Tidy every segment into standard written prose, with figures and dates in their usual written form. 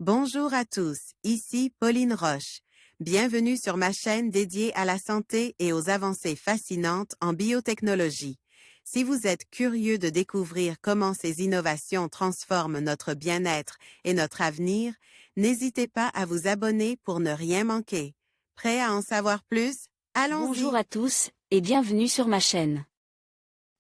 Bonjour à tous, ici Pauline Roche. Bienvenue sur ma chaîne dédiée à la santé et aux avancées fascinantes en biotechnologie. Si vous êtes curieux de découvrir comment ces innovations transforment notre bien-être et notre avenir, n'hésitez pas à vous abonner pour ne rien manquer. Prêt à en savoir plus? Bonjour Allons-y! à tous, et bienvenue sur ma chaîne.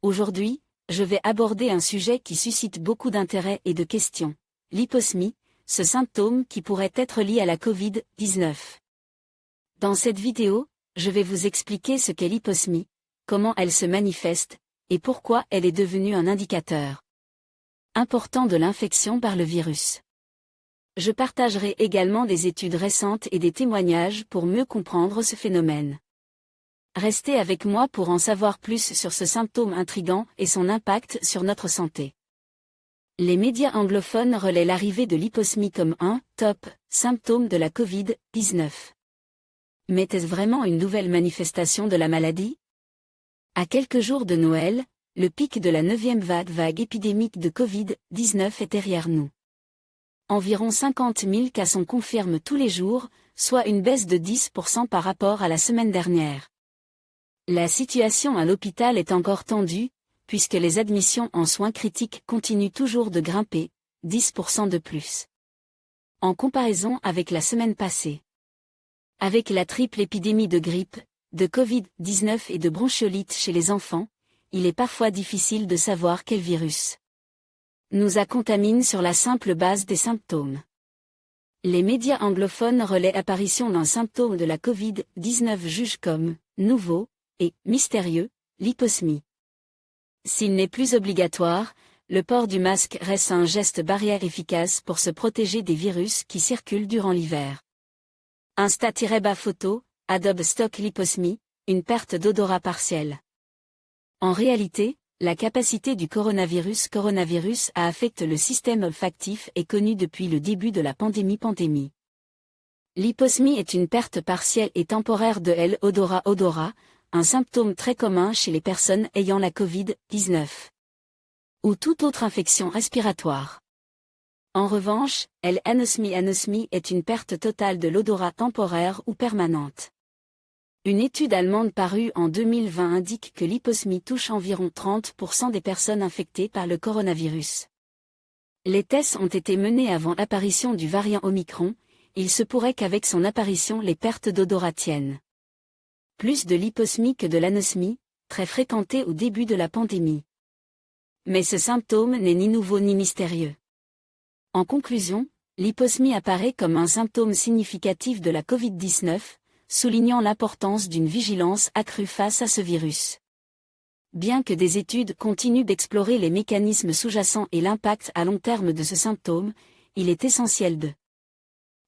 Aujourd'hui, je vais aborder un sujet qui suscite beaucoup d'intérêt et de questions. L'hyposmie, ce symptôme qui pourrait être lié à la Covid-19. Dans cette vidéo, je vais vous expliquer ce qu'est l'hyposmie, comment elle se manifeste, et pourquoi elle est devenue un indicateur important de l'infection par le virus. Je partagerai également des études récentes et des témoignages pour mieux comprendre ce phénomène. Restez avec moi pour en savoir plus sur ce symptôme intrigant et son impact sur notre santé. Les médias anglophones relaient l'arrivée de l'hyposmie comme un « top » symptôme de la Covid-19. Mais est-ce vraiment une nouvelle manifestation de la maladie? À quelques jours de Noël, le pic de la 9e vague épidémique de Covid-19 est derrière nous. Environ 50 000 cas sont confirmés tous les jours, soit une baisse de 10% par rapport à la semaine dernière. La situation à l'hôpital est encore tendue, puisque les admissions en soins critiques continuent toujours de grimper, 10% de plus. En comparaison avec la semaine passée. Avec la triple épidémie de grippe, de Covid-19 et de bronchiolite chez les enfants, il est parfois difficile de savoir quel virus nous a contaminés sur la simple base des symptômes. Les médias anglophones relaient l'apparition d'un symptôme de la Covid-19 jugé comme nouveau et mystérieux, l'hyposmie. S'il n'est plus obligatoire, le port du masque reste un geste barrière efficace pour se protéger des virus qui circulent durant l'hiver. Insta-bas photo, Adobe Stock l'hyposmie, une perte d'odorat partielle. En réalité, la capacité du coronavirus à affecter le système olfactif est connue depuis le début de la pandémie. L'hyposmie est une perte partielle et temporaire de l'odorat, un symptôme très commun chez les personnes ayant la Covid-19 ou toute autre infection respiratoire. En revanche, l'anosmie est une perte totale de l'odorat temporaire ou permanente. Une étude allemande parue en 2020 indique que l'hyposmie touche environ 30% des personnes infectées par le coronavirus. Les tests ont été menés avant l'apparition du variant Omicron, il se pourrait qu'avec son apparition les pertes d'odorat tiennent plus de l'hyposmie que de l'anosmie, très fréquentée au début de la pandémie. Mais ce symptôme n'est ni nouveau ni mystérieux. En conclusion, l'hyposmie apparaît comme un symptôme significatif de la Covid-19, soulignant l'importance d'une vigilance accrue face à ce virus. Bien que des études continuent d'explorer les mécanismes sous-jacents et l'impact à long terme de ce symptôme, il est essentiel de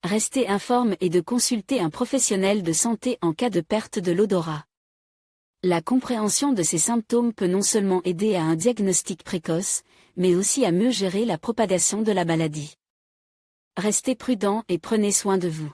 rester informé et de consulter un professionnel de santé en cas de perte de l'odorat. La compréhension de ces symptômes peut non seulement aider à un diagnostic précoce, mais aussi à mieux gérer la propagation de la maladie. Restez prudents et prenez soin de vous.